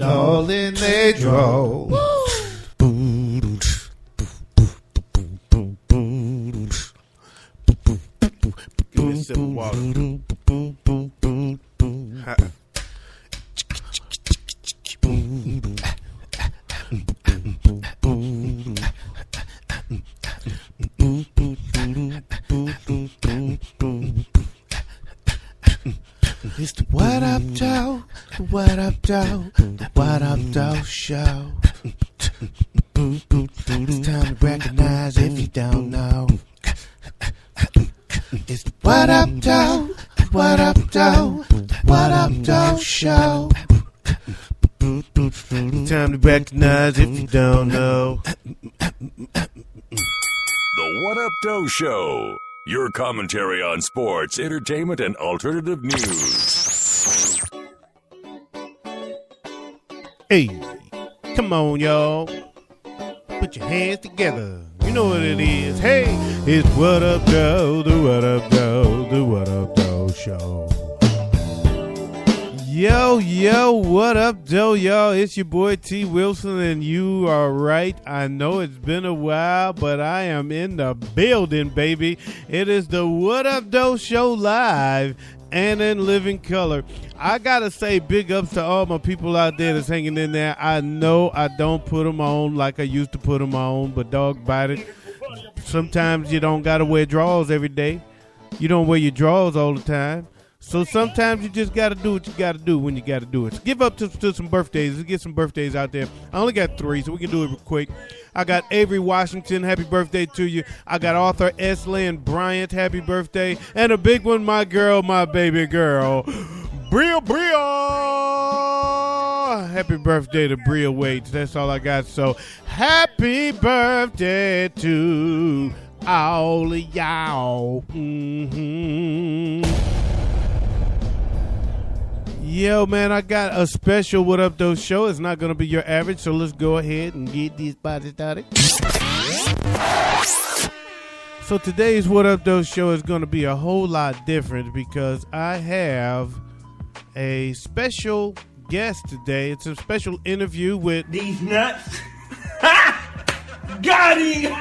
All in they draw. Give me a sip of water. It's the What Up Doe, the What Up Doe, the What Up Doe Show. It's time to recognize if you don't know. It's the What Up Doe, the What Up Doe, the What Up Doe Show. It's time to recognize if you don't know. The What Up Doe Show. Your commentary on sports, entertainment, and alternative news. Hey, come on, y'all. Put your hands together. You know what it is. Hey, it's What Up Doe, the What Up Doe, the What Up Doe Show. Yo, what up, Doe, y'all? It's your boy T. Wilson, and you are right. I know it's been a while, but I am in the building, baby. It is the What Up, Doe Show live and in living color. I gotta say big ups to all my people out there that's hanging in there. I know I don't put them on like I used to put them on, but dog bite it. Sometimes you don't gotta wear drawers every day. You don't wear your drawers all the time. So sometimes you just got to do what you got to do when you got to do it. So give up to some birthdays. Let's get some birthdays out there. I only got 3, so we can do it real quick. I got Avery Washington. Happy birthday to you. I got Arthur S. Lynn Bryant. Happy birthday. And a big one, my girl, my baby girl, Bria. Happy birthday to Bria Waits. That's all I got. So happy birthday to all of y'all. Yo, man, I got a special What Up Doe show. It's not going to be your average, so let's go ahead and get these bodies started. So today's What Up Doe show is going to be a whole lot different because I have a special guest today. It's a special interview with... These nuts. Got him.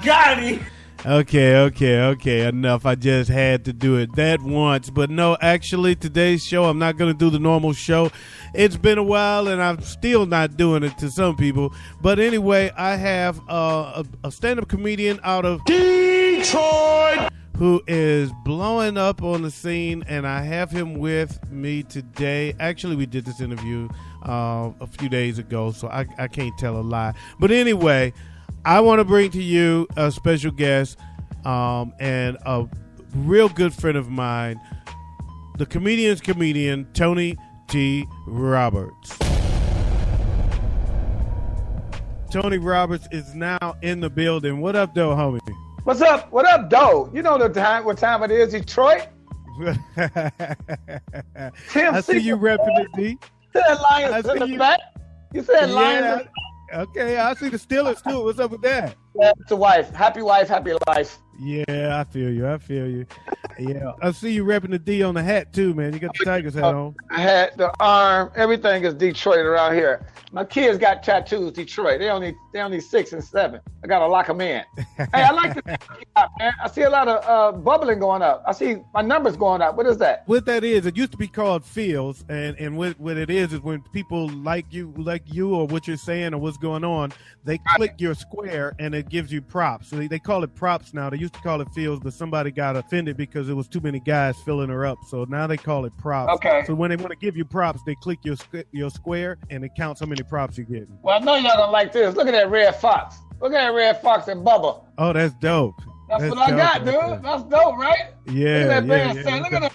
Got him. Okay, enough. I just had to do it that once. But no, actually, today's show, I'm not going to do the normal show. It's been a while, and I'm still not doing it to some people. But anyway, I have a stand-up comedian out of Detroit who is blowing up on the scene, and I have him with me today. Actually, we did this interview a few days ago, so I can't tell a lie. But anyway, I want to bring to you a special guest and a real good friend of mine, the comedian's comedian, Tony T. Roberts. Tony Roberts is now in the building. What up, though, homie? What's up? What up, Doe? You know what time it is, Detroit? I see you repping the D. You said Lions in the back. You said Lions. Okay, I see the Steelers too. What's up with that? Yeah, it's a wife, happy life. Yeah, I feel you. Yeah, I see you repping the D on the hat too, man. You got the Tigers hat on. I had the arm. Everything is Detroit around here. My kids got tattoos, Detroit. They only 6 and 7. I gotta lock them in. Hey, I like this, man. I see a lot of bubbling going up. I see my numbers going up. What is that? What that is, it used to be called fields, and what it is when people like you or what you're saying or what's going on, they click your square and it gives you props. So they call it props now. They used to call it fields, but somebody got offended because it was too many guys filling her up. So now they call it props. Okay. So when they want to give you props, they click your square and it counts how many props you're getting. Well, I know y'all don't like this. Look at that red fox. Look at that red fox and Bubba. Oh, that's dope. That's what I got, dude. Right. That's dope, right? Yeah. Look at that band. Look at that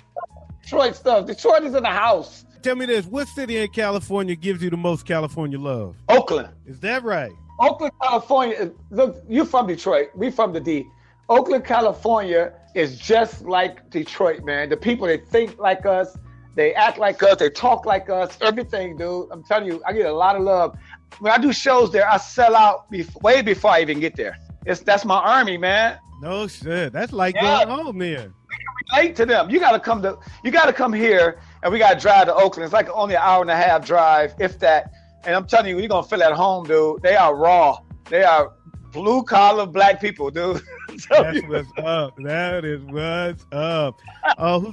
Detroit stuff. Detroit is in the house. Tell me this. What city in California gives you the most California love? Oakland. Is that right? Oakland, California. Look, you from Detroit. We from the D. Oakland, California is just like Detroit, man. The people, they think like us. They act like us. They talk like us. Everything, dude. I'm telling you, I get a lot of love. When I do shows there, I sell out way before I even get there. That's my army, man. No shit. That's like going home there. Relate to them. You gotta come here and we got to drive to Oakland. It's like only an hour and a half drive, if that. And I'm telling you, you're going to feel at home, dude. They are raw. They are blue-collar black people, dude. That's what's up. That is what's up.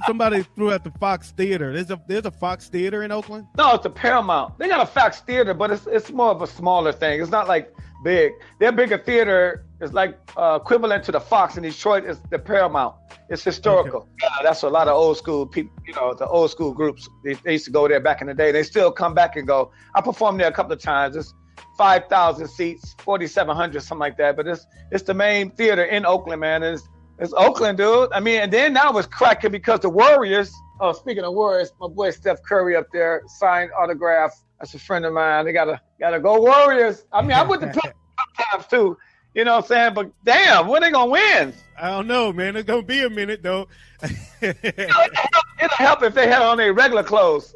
Somebody threw at the Fox Theater. There's a Fox Theater in Oakland? No, it's a Paramount. They got a Fox Theater, but it's more of a smaller thing. It's not like big. Their bigger theater is like equivalent to the Fox in Detroit is the Paramount. It's historical. Okay. That's a lot of old school people, the old school groups. They used to go there back in the day. They still come back and go. I performed there a couple of times. It's 5,000 seats, 4,700, something like that. But it's the main theater in Oakland, man. It's Oakland, dude. I mean, and then now it's cracking because the Warriors. Oh, speaking of Warriors, my boy Steph Curry up there, signed autograph. That's a friend of mine. They gotta go Warriors. I mean, I went to play sometimes too. You know what I'm saying? But damn, when they gonna win? I don't know, man. It's gonna be a minute though. It'll help if they had on their regular clothes.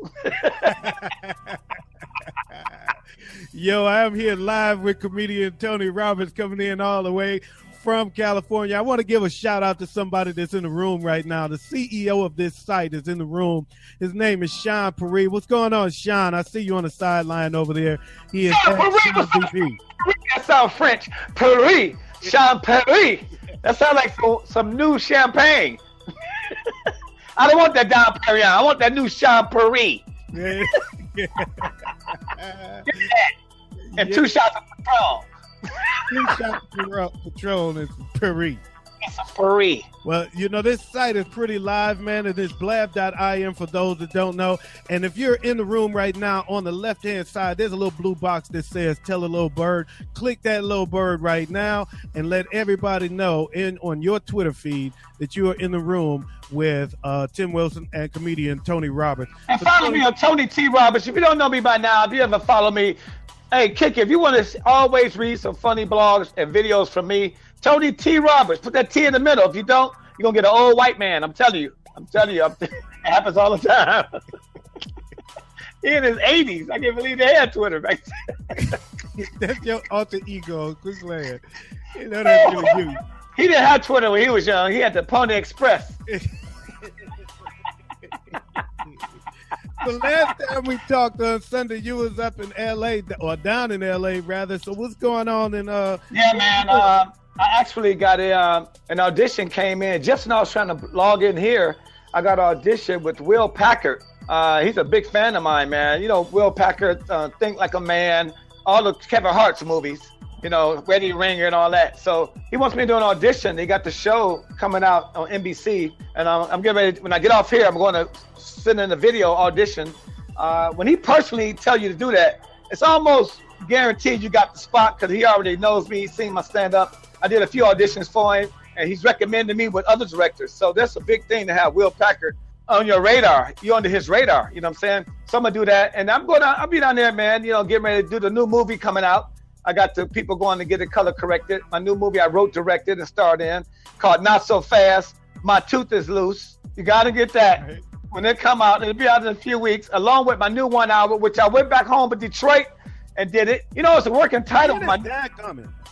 Yo, I am here live with comedian Tony Roberts coming in all the way from California. I want to give a shout out to somebody that's in the room right now. The CEO of this site is in the room. His name is Sean Paris. What's going on, Sean? I see you on the sideline over there. He is Sean VP. That sounds French. Paris. Sean Paris. That sounds like some new champagne. I don't want that Dom Perignon. I want that new Sean Paris. Yeah. And 2 shots of Patron. 2 shots of Patron is Paris. It's a Paris. Well, this site is pretty live, man. It is blab.im for those that don't know. And if you're in the room right now, on the left-hand side, there's a little blue box that says Tell a Little Bird. Click that little bird right now and let everybody know on your Twitter feed that you are in the room with Tim Wilson and comedian Tony Roberts. And follow me on Tony T. Roberts. If you don't know me by now, if you ever follow me, hey, Kick, if you want to always read some funny blogs and videos from me, Tony T. Roberts. Put that T in the middle. If you don't, you're going to get an old white man. I'm telling you. It happens all the time. He in his 80s. I can't believe they had Twitter back then. That's your alter ego. Quit playing. That's really you. He didn't have Twitter when he was young. He had the Pony Express. The last time we talked on Sunday, you was up in L.A. or down in L.A. rather. So what's going on in Yeah, man. I actually got an audition came in just when I was trying to log in here. I got an audition with Will Packard. He's a big fan of mine, man. Will Packard, Think Like a Man, all the Kevin Hart's movies. Ready Ringer and all that. So he wants me to do an audition. They got the show coming out on NBC, and I'm getting ready. When I get off here, I'm going to send in a video audition. When he personally tell you to do that, it's almost guaranteed you got the spot because he already knows me. He's seen my stand-up. I did a few auditions for him, and he's recommended me with other directors. So that's a big thing to have Will Packard on your radar. You're under his radar. You know what I'm saying? So I'm going to do that, and I'll be down there, man, getting ready to do the new movie coming out. I got the people going to get it color corrected. My new movie I wrote, directed, and starred in called Not So Fast. My Tooth is Loose. You got to get that. Right. When it come out, it'll be out in a few weeks, along with my new 1 hour, which I went back home to Detroit and did it. It's a working title.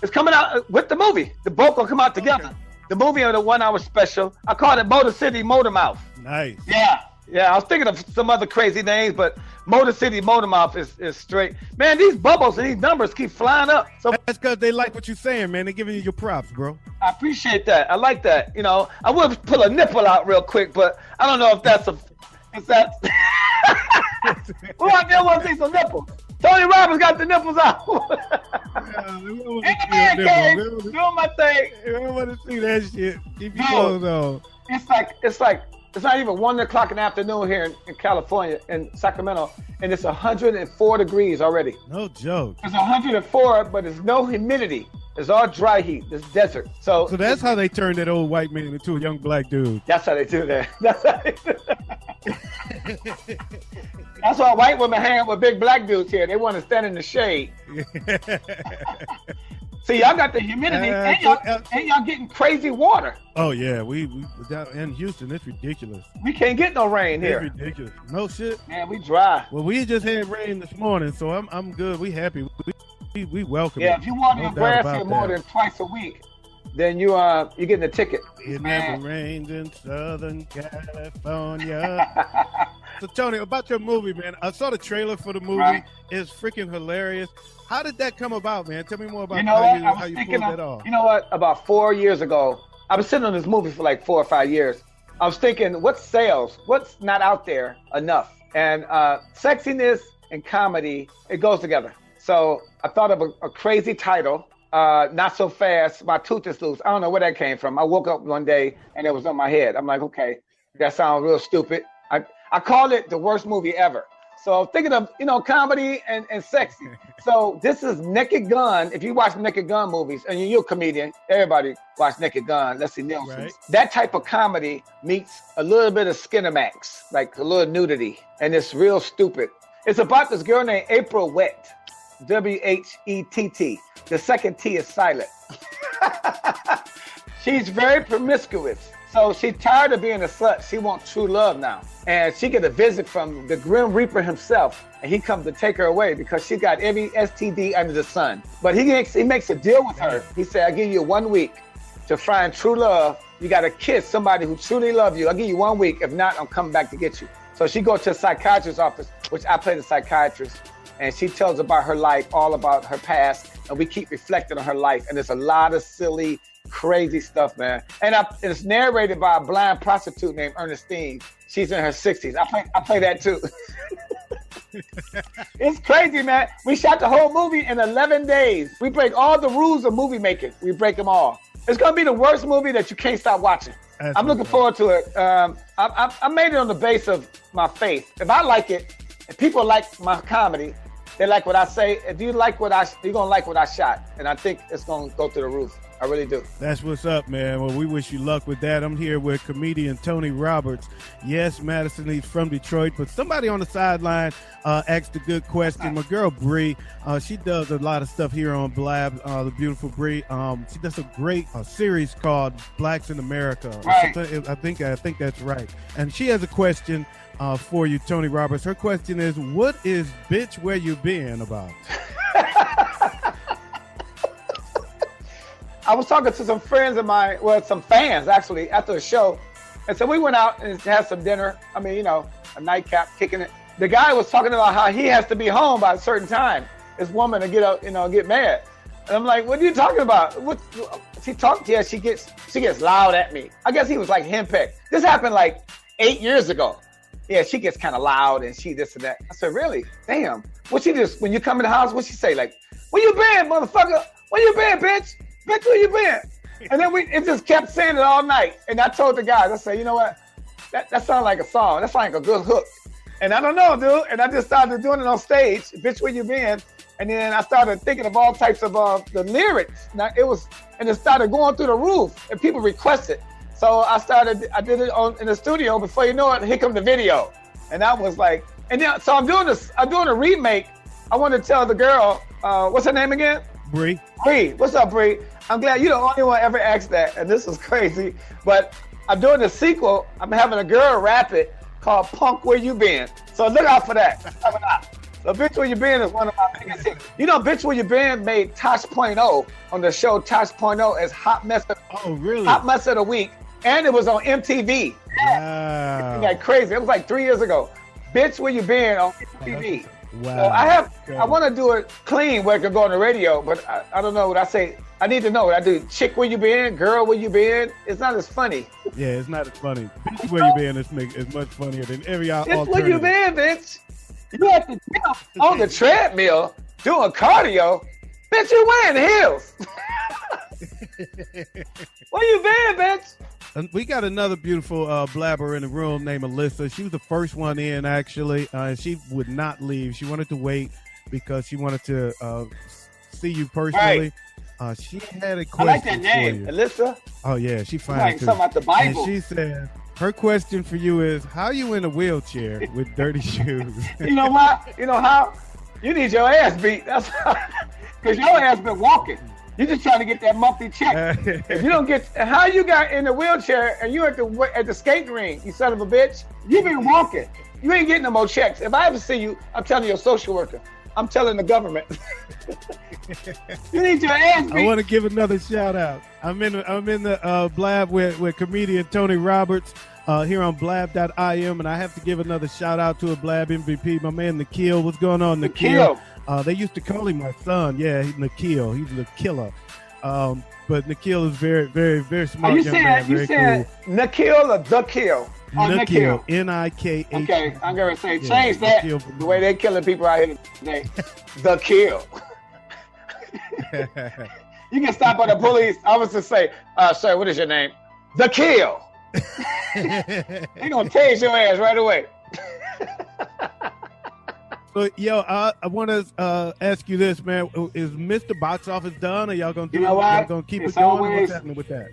It's coming out with the movie. The both will come out together. Okay. The movie and the 1 hour special. I called it Motor City Motor Mouth. Nice. Yeah. I was thinking of some other crazy names, but Motor City Motor Mouth is straight. Man, these bubbles and these numbers keep flying up. So that's because they like what you're saying, man. They're giving you your props, bro. I appreciate that. I like that. I would pull a nipple out real quick, but I don't know if that's Who out there want to see some nipples? Tony Roberts got the nipples out. In the man cave, doing my thing. I don't want to see that shit. Keep your clothes on. It's not even 1 o'clock in the afternoon here in California, in Sacramento, and it's 104 degrees already. No joke. It's 104, but there's no humidity. It's all dry heat. It's desert. So that's how they turned that old white man into a young black dude. That's how they do that. That's why white women hang out with big black dudes here. They want to stand in the shade. See, y'all got the humidity, and y'all getting crazy water. Oh yeah, we down in Houston. It's ridiculous. We can't get no rain here. It's ridiculous. No shit. Man, we dry. Well, we just had rain this morning, so I'm good. We happy. We welcome. Yeah, if you want your grass here more than twice a week, then you're getting a ticket. It never rains in Southern California. So Tony, about your movie, man. I saw the trailer for the movie. Right. It's freaking hilarious. How did that come about, man? Tell me more about how you pulled that off. You know what? About 4 years ago, I was sitting on this movie for like 4 or 5 years. I was thinking, what sells? What's not out there enough? And sexiness and comedy, it goes together. So I thought of a crazy title, Not So Fast, My Tooth is Loose. I don't know where that came from. I woke up one day and it was on my head. I'm like, okay, that sounds real stupid. I called it the worst movie ever. So thinking of, comedy and sexy. So this is Naked Gun. If you watch Naked Gun movies, and you're a comedian, everybody watch Naked Gun, Leslie Nielsen. Right. That type of comedy meets a little bit of Skinamax, like a little nudity, and it's real stupid. It's about this girl named April Wett, W-H-E-T-T. The second T is silent. She's very promiscuous. So she's tired of being a slut. She wants true love now. And she get a visit from the Grim Reaper himself. And he comes to take her away because she got every STD under the sun. But he makes a deal with her. He said, I'll give you 1 week to find true love. You got to kiss somebody who truly loves you. I'll give you 1 week. If not, I'm coming back to get you. So she goes to a psychiatrist's office, which I play the psychiatrist. And she tells about her life, all about her past. And we keep reflecting on her life. And there's a lot of silly, crazy stuff, man. And it's narrated by a blind prostitute named Ernestine. She's in her 60s. I play that too. It's crazy, man. We shot the whole movie in 11 days. We break all the rules of movie making. We break them all. It's going to be the worst movie that you can't stop watching. I'm looking forward to it. I made it on the base of my faith. If I like it, if people like my comedy, they like what I say. If you like you're going to like what I shot. And I think it's going to go through the roof. I really do. That's what's up, man. Well, we wish you luck with that. I'm here with comedian Tony Roberts. Yes, Madison, he's from Detroit, but somebody on the sideline asked a good question. My girl, Bree, she does a lot of stuff here on Blab, the beautiful Bree. She does a great series called Blacks in America. Right. I think that's right. And she has a question for you, Tony Roberts. Her question is, what is Bitch Where You Been about? I was talking to some friends of mine, some fans actually, after the show. And so we went out and had some dinner. I mean, a nightcap, kicking it. The guy was talking about how he has to be home by a certain time. This woman to get up, get mad. And I'm like, what are you talking about? What? She talked, yeah, she gets loud at me. I guess he was like henpecked. This happened like 8 years ago. Yeah, she gets kind of loud and she this and that. I said, really? Damn. When you come in the house, what she say? Like, where you been, motherfucker? Where you been, bitch? Bitch, where you been? And then it just kept saying it all night. And I told the guys, I said, you know what? That sounds like a song. That sounds like a good hook. And I don't know, dude. And I just started doing it on stage. Bitch, where you been? And then I started thinking of all types of the lyrics. Now it started going through the roof. And people requested. So I did it in the studio. Before you know it, here come the video. And I was like, so I'm doing a remake. I want to tell the girl, what's her name again? Bree. What's up, Bree? I'm glad you're the only one ever asked that, and this is crazy. But I'm doing a sequel. I'm having a girl rap it called Punk Where You Been. So look out for that. Coming out. So Bitch Where You Been is one of my biggest hits. Bitch Where You Been made Tosh.0 on the show Tosh.0 as Hot Mess of the Week. And it was on MTV. Wow. Like crazy. It was like 3 years ago. Bitch Where You Been on MTV. Wow. So I want to do it clean where it can go on the radio, but I don't know what I say. I need to know what I do. Chick, where you been? Girl, where you been? It's not as funny. Yeah, it's not as funny. Bitch, where you been is much funnier than every alternative. Where you been, bitch? You at the gym on the treadmill doing cardio. Bitch, you wearing heels. Where you been, bitch? And we got another beautiful blabber in the room named Alyssa. She was the first one in, actually. And she would not leave. She wanted to wait because she wanted to see you personally. Right. She had a question. I like that name, Alyssa. Oh, yeah, she fine like too. Something out the Bible. And she said, her question for you is, how you in a wheelchair with dirty shoes? You know why? You know how? You need your ass beat. That's because your ass been walking. You're just trying to get that monthly check. If you don't get, how you got in the wheelchair and you at the skating ring, you son of a bitch, you been walking. You ain't getting no more checks. If I ever see you, I'm telling your social worker, I'm telling the government. You need to ask me. I want to give another shout out. I'm in the Blab with comedian Tony Roberts here on blab.im, and I have to give another shout out to a Blab MVP, my man Nikhil. What's going on, Nikhil? They used to call him my son. Yeah, he's Nikhil. He's the killer. But Nikhil is very, very, very smart. You said Nikhil or the kill? Nikhil, N-I-K-H. Okay, I'm gonna say change that. The way they killing people out here today. The kill. You can stop on the police officer say, sir, what is your name? The kill. They gonna tase your ass right away. So, yo, I want to ask you this, man. Is Mr. Box Office done? Are y'all gonna do? Y'all gonna keep it going? What's happening with that?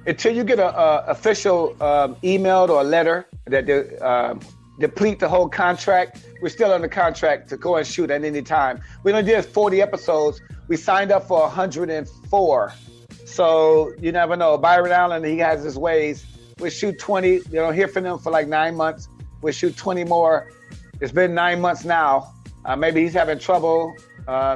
Until you get a official email or a letter that deplete the whole contract, we're still under contract to go and shoot at any time. We only did 40 episodes. We signed up for 104. So you never know. Byron Allen, he has his ways. We'll shoot 20. You don't hear from them for like 9 months. We'll shoot 20 more. It's been 9 months now. Maybe he's having trouble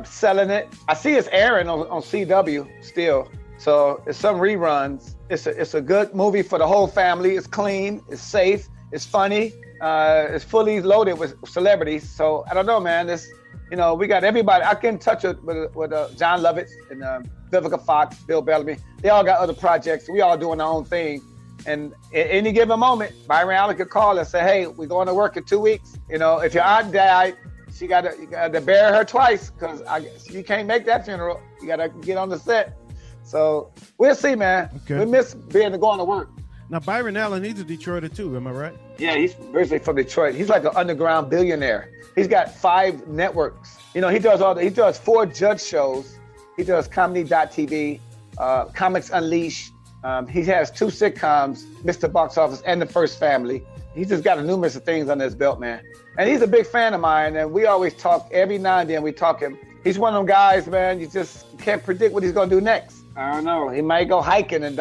selling it. I see it's airing on CW still. So it's some reruns. It's a good movie for the whole family. It's clean. It's safe. It's funny. It's fully loaded with celebrities. So I don't know, man. We got everybody. I get in touch with John Lovitz and Vivica Fox, Bill Bellamy. They all got other projects. We all doing our own thing. And at any given moment, Byron Allen could call and say, hey, we're going to work in 2 weeks. If your aunt died, you got to bury her twice because you can't make that funeral. You got to get on the set. So we'll see, man. Okay. We miss going to work. Now, Byron Allen, he's a Detroiter too, am I right? Yeah, he's basically from Detroit. He's like an underground billionaire. He's got 5 networks. He does 4 judge shows. He does comedy.tv, Comics Unleashed. He has 2 sitcoms, Mr. Box Office and The First Family. He's just got a numerous of things under his belt, man. And he's a big fan of mine, and we always talk. Every now and then we talk him. He's one of them guys, man, you just can't predict what he's going to do next. I don't know. He might go hiking and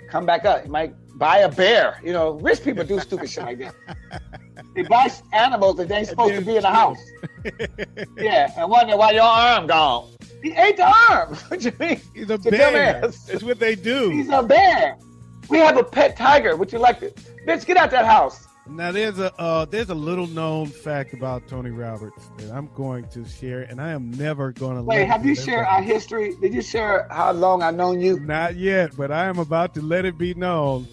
come back up. He might buy a bear. Rich people do stupid shit like that. They buy animals that ain't supposed to be in the house. Yeah, and wonder why your arm gone. He ate the arm. What you mean? He's a bear. It's what they do. He's a bear. We have a pet tiger. Would you like to? Bitch, get out that house. Now, there's a little known fact about Tony Roberts that I'm going to share, and I am never going to. Wait, have you shared our history? Did you share how long I've known you? Not yet, but I am about to let it be known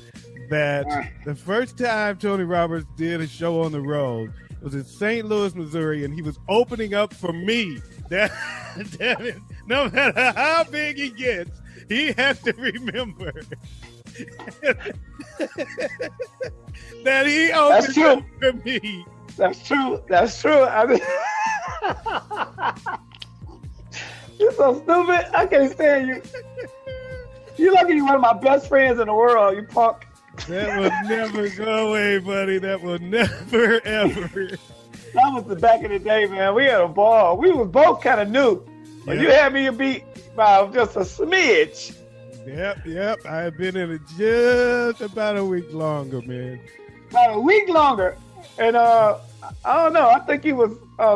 that the first time Tony Roberts did a show on the road was in St. Louis, Missouri, and he was opening up for me. That no matter how big he gets, he has to remember that he opened up for me. That's true. I mean, you're so stupid. I can't stand you. You're lucky you're one of my best friends in the world, you punk. That will never go away, buddy. That will never, ever. That was the back in the day, man. We had a ball. We was both kind of new. But you had me beat by just a smidge. Yep. I have been in it just about a week longer, man. About a week longer. And I don't know. I think he was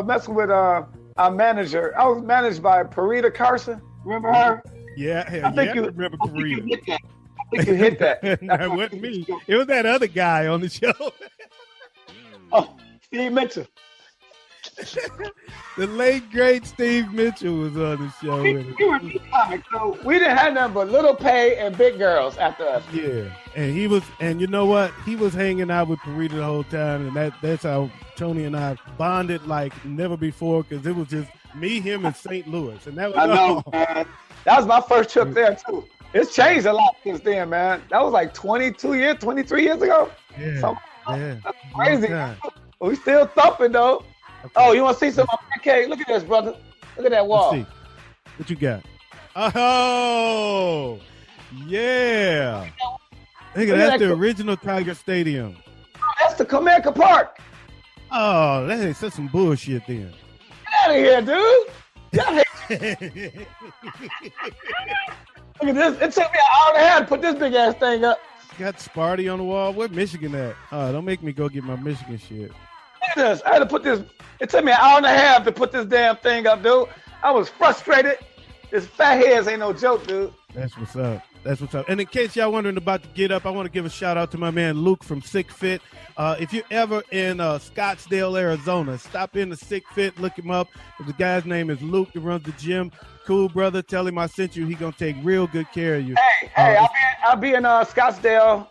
messing with our manager. I was managed by Parita Carson. Remember her? Yeah, I remember Parita. I think you hit that. That wasn't me. It was that other guy on the show. Oh, Steve Mitchell. The late great Steve Mitchell was on the show. We were new comics, so we didn't have nothing but little pay and big girls after us. Yeah, and you know what? He was hanging out with Parita the whole time, and that's how Tony and I bonded like never before because it was just me, him, and St. Louis, and that was all. Man. That was my first trip there too. It's changed a lot since then, man. That was like 23 years ago. Yeah, that's crazy. We still thumping though. Okay. Oh, you want to see some of my cake? Look at this, brother. Look at that wall. Let's see. What you got? Oh, yeah. Look at that's the original Tiger Stadium. Oh, that's the Comerica Park. Oh, that's some bullshit then. Get out of here, dude. Look at this. It took me an hour and a half to put this big ass thing up. Got Sparty on the wall. Where Michigan at? Don't make me go get my Michigan shit. Look at this. I had to put this. It took me an hour and a half to put this damn thing up, dude. I was frustrated. This fat heads ain't no joke, dude. That's what's up. That's what's up. And in case y'all wondering about the get up, I want to give a shout out to my man Luke from Sick Fit. If you're ever in Scottsdale, Arizona, stop in the Sick Fit, look him up. The guy's name is Luke that runs the gym. Cool brother. Tell him I sent you. He gonna take real good care of you. Hey, I'll be in Scottsdale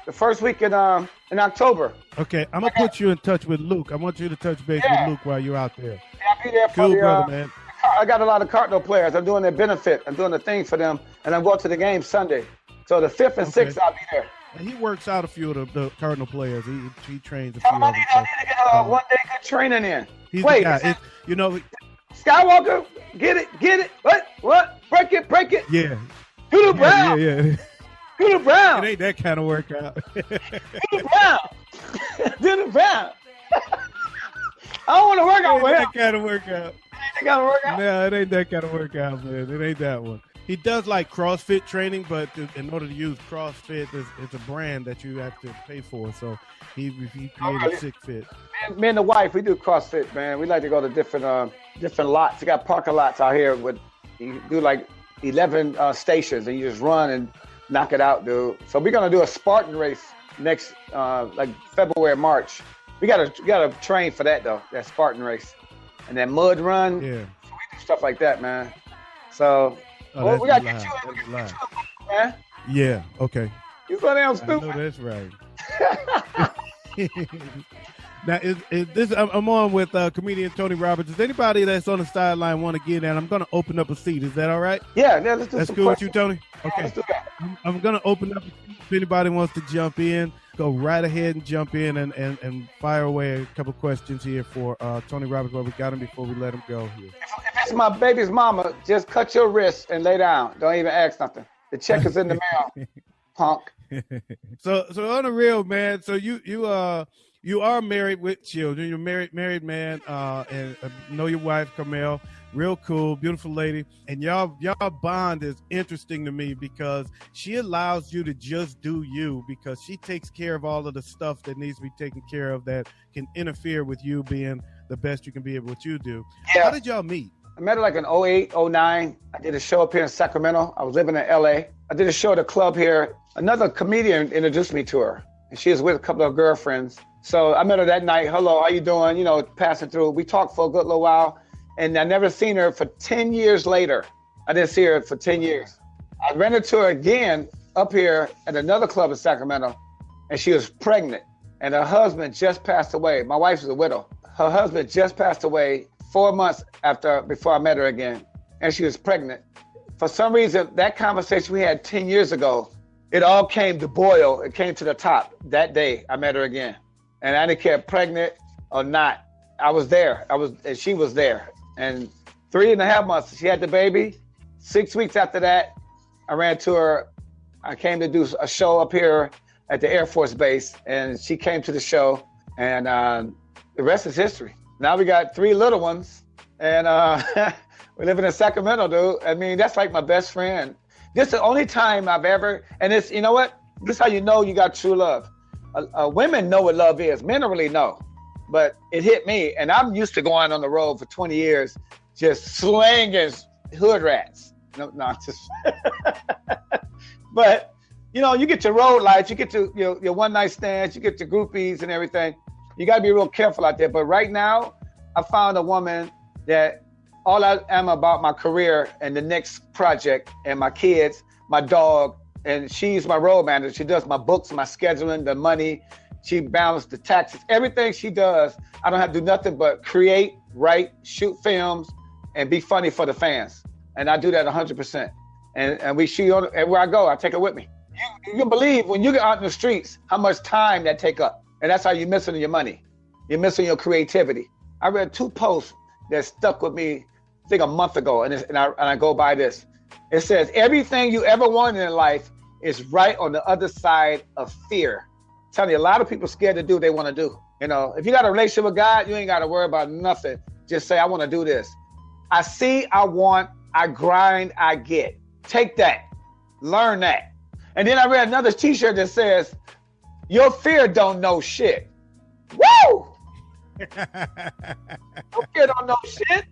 the first week in October. Okay, I'm gonna put you in touch with Luke. I want you to touch base with Luke while you're out there. Yeah, I'll be there for cool brother, man. I got a lot of Cardinal players. I'm doing their benefit. I'm doing the thing for them, and I'm going to the game Sunday. So the 5th and 6th, I'll be there. And he works out a few of the Cardinal players. He trains a few of them. I need to get one day good training in. He's Wait, the guy. You know, Skywalker, get it. What? Break it. Yeah. Doodle Brown. Yeah. Doodle Brown. It ain't that kind of workout. Doodle Brown. I don't want to work out with him. That kind of workout. No, it ain't that kind of workout, man. It ain't that one. He does like CrossFit training, but in order to use CrossFit, it's a brand that you have to pay for. So he created Sick Fit. Me and the wife, we do CrossFit, man. We like to go to different lots. You got parking lots out here with you do like 11 stations, and you just run and knock it out, dude. So we're gonna do a Spartan race next like February, March. We gotta train for that though, that Spartan race. And that mud run. Yeah. So we do stuff like that, man. So we gotta get you, man. Yeah, okay. You so damn stupid. I know that's right. Now, is this? I'm on with comedian Tony Roberts. Is anybody that's on the sideline want to get in? I'm going to open up a seat. Is that all right? Yeah, let's do that's some cool questions. with you, Tony? Okay. Let's do that. I'm going to open up a seat. If anybody wants to jump in, go right ahead and jump in and fire away a couple questions here for Tony Roberts while we got him before we let him go here. If it's my baby's mama, just cut your wrist and lay down. Don't even ask nothing. The check is in the mail, punk. So on the real, man, so you are married with children. You're married man, and know your wife, Carmel. Real cool, beautiful lady. And y'all bond is interesting to me because she allows you to just do you, because she takes care of all of the stuff that needs to be taken care of that can interfere with you being the best you can be at what you do. Yeah. How did y'all meet? I met her like in 08, 09. I did a show up here in Sacramento. I was living in LA. I did a show at a club here. Another comedian introduced me to her, and she was with a couple of girlfriends. So I met her that night. Hello, how you doing? You know, passing through. We talked for a good little while, and I never seen her for 10 years later. I didn't see her for 10 years. I ran into her again up here at another club in Sacramento, and she was pregnant, and her husband just passed away. My wife is a widow. Her husband just passed away 4 months before I met her again, and she was pregnant. For some reason, that conversation we had 10 years ago, it all came to boil. It came to the top that day I met her again. And I didn't care pregnant or not. I was there. And she was there. And 3.5 months, she had the baby. 6 weeks after that, I ran to her. I came to do a show up here at the Air Force Base, and she came to the show, and the rest is history. Now we got 3 little ones, and we're living in Sacramento, dude. I mean, that's like my best friend. This is the only time I've ever, and it's, you know what? This is how you know you got true love. Women know what love is. Men don't really know. But it hit me, and I'm used to going on the road for 20 years, just slanging hood rats. No, just. But, you know, you get your road lights, you get your one night stands, you get your groupies and everything. You got to be real careful out there. But right now, I found a woman that all I am about my career and the next project and my kids, my dog, and she's my road manager. She does my books, my scheduling, the money. She balances the taxes. Everything she does, I don't have to do nothing but create, write, shoot films, and be funny for the fans. And I do that 100%. And we shoot on everywhere I go. I take her with me. You can believe when you get out in the streets how much time that take up. And that's how you're missing your money. You're missing your creativity. I read 2 posts that stuck with me, I think a month ago, and I go by this. It says, everything you ever wanted in life is right on the other side of fear. I'm telling you, a lot of people scared to do what they want to do. You know, if you got a relationship with God, you ain't got to worry about nothing. Just say, I want to do this. I see, I want, I grind, I get. Take that. Learn that. And then I read another t-shirt that says, your fear don't know shit. Woo! Don't get on no shit.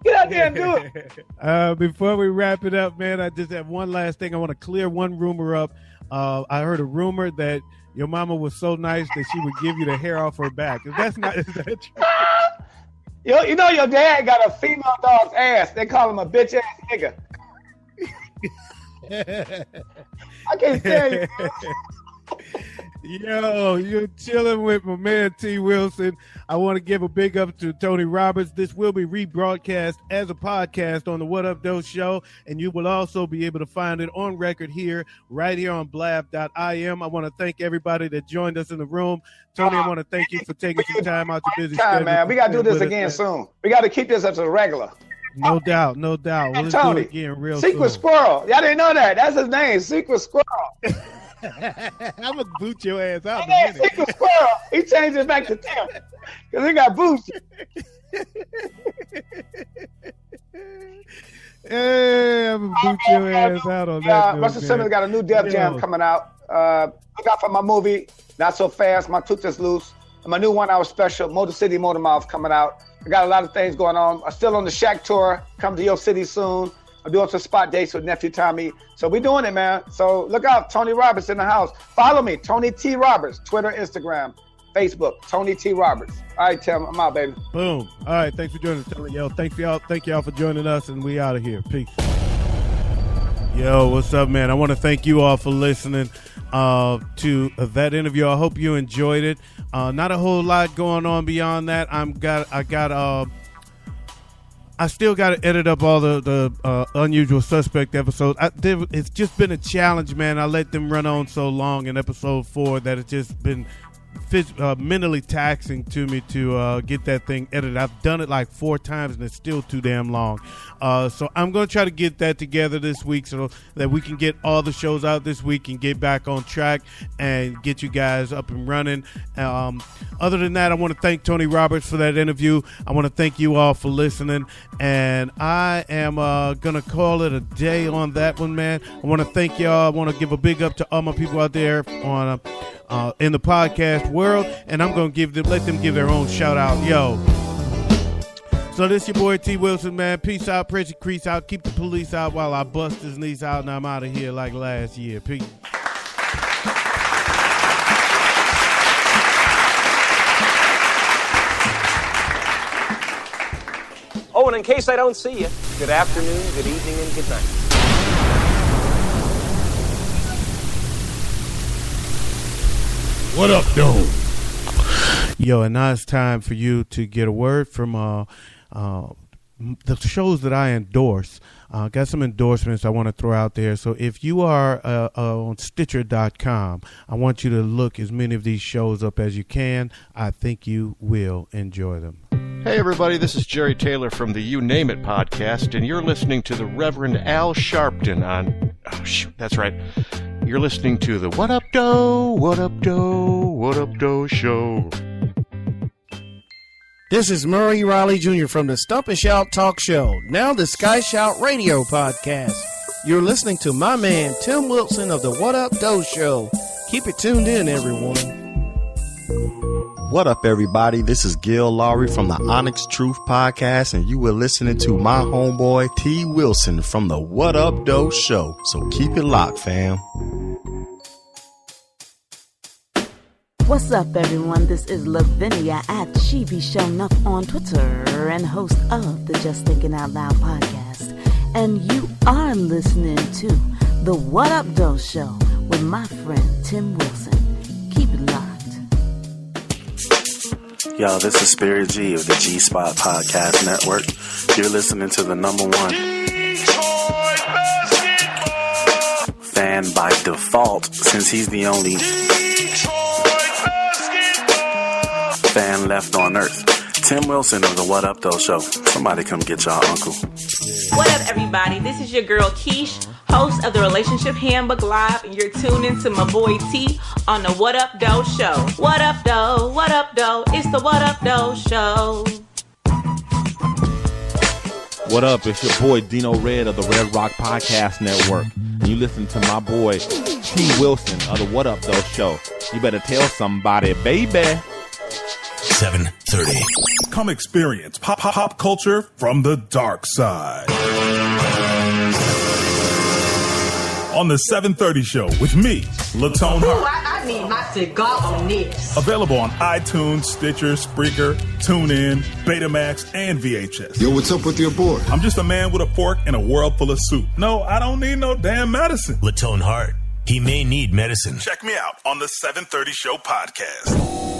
Get out there and do it. Before we wrap it up, man, I just have one last thing. I want to clear one rumor up. I heard a rumor that your mama was so nice that she would give you the hair off her back. Is that true? You know your dad got a female dog's ass. They call him a bitch ass nigga. I can't stand you. Yo, you're chilling with my man T. Wilson. I want to give a big up to Tony Roberts. This will be rebroadcast as a podcast on the What Up Doe show, and you will also be able to find it on record here, right here on blab.im. I want to thank everybody that joined us in the room. Tony, I want to thank you for taking some time out your busy schedule. Man, we got to do this again soon. We got to keep this as a regular. No doubt, no doubt. Well, let's do it again real soon. Secret Squirrel. Y'all didn't know that. That's his name, Secret Squirrel. I'm going to boot your ass out. Hey, Secret Squirrel. He changed it back to Tim because he got boots. Hey, I'm going to boot your ass out on that. Russell Simmons got a new Def Jam coming out. Look out for my movie, Not So Fast, My Tooth Is Loose. And my new 1 hour special, Motor City, Motor Mouth, coming out. I got a lot of things going on. I'm still on the Shack tour. Come to your city soon. I'm doing some spot dates with Nephew Tommy. So we're doing it, man. So look out. Tony Roberts in the house. Follow me, Tony T. Roberts. Twitter, Instagram, Facebook, Tony T. Roberts. All right, Tim, I'm out, baby. Boom. All right, thanks for joining us, Tony. Yo, thank y'all for joining us, and we out of here. Peace. Yo, what's up, man? I want to thank you all for listening to that interview. I hope you enjoyed it. Not a whole lot going on beyond that. I still got to edit up all the Unusual Suspect episodes. It's just been a challenge, man. I let them run on so long in episode 4 that it's just been mentally taxing to me to get that thing edited. I've done it like 4 times and it's still too damn long. So I'm going to try to get that together this week so that we can get all the shows out this week and get back on track and get you guys up and running. Other than that, I want to thank Tony Roberts for that interview. I want to thank you all for listening, and I am going to call it a day on that one, man. I want to thank y'all. I want to give a big up to all my people out there on in the podcast world, and I'm going to let them give their own shout out. Yo. So this your boy T. Wilson, man. Peace out, pressure crease out. Keep the police out while I bust his knees out, and I'm out of here like last year. Peace. Oh, and in case I don't see you, good afternoon, good evening, and good night. What up, though? Yo, and now it's time for you to get a word from the shows that I endorse. Got some endorsements I want to throw out there. So if you are on Stitcher.com, I want you to look as many of these shows up as you can. I think you will enjoy them. Hey everybody, this is Jerry Taylor from the You Name It podcast, and you're listening to the Reverend Al Sharpton on... Oh, shoot, that's right. You're listening to the What Up Doe, What Up Doe, What Up Doe show. This is Murray Riley Jr. from the Stump and Shout Talk Show, now the Sky Shout Radio podcast. You're listening to my man Tim Wilson of the What Up Doe show. Keep it tuned in, everyone. What up, everybody? This is Gil Lowry from the Onyx Truth podcast, and you were listening to my homeboy T. Wilson from the What Up Doe show. So keep it locked, fam. What's up, everyone? This is Lavinia at She Be Shown Up on Twitter and host of the Just Thinking Out Loud podcast. And you are listening to the What Up Doe show with my friend Tim Wilson. Keep it locked. Yo, this is Spirit G of the G Spot Podcast Network. You're listening to the number one fan by default, since he's the only fan left on earth. Tim Wilson of the What Up Though show. Somebody come get y'all uncle. What up, everybody? This is your girl Keish, host of the Relationship Handbook Live, and you're tuned into my boy T on the What Up Doe show. What up, Doe? What up, Doe? It's the What Up Doe show. What up? It's your boy Dino Red of the Red Rock Podcast Network. And you listen to my boy T. Wilson of the What Up Doe show. You better tell somebody, baby. 730. Come experience pop culture from the dark side. On the 730 show with me, Latone Hart. I need my cigar on this. Available on iTunes, Stitcher, Spreaker, TuneIn, Betamax, and VHS. Yo, what's up with your boy? I'm just a man with a fork in a world full of soup. No, I don't need no damn medicine. Latone Hart. He may need medicine. Check me out on the 730 Show podcast.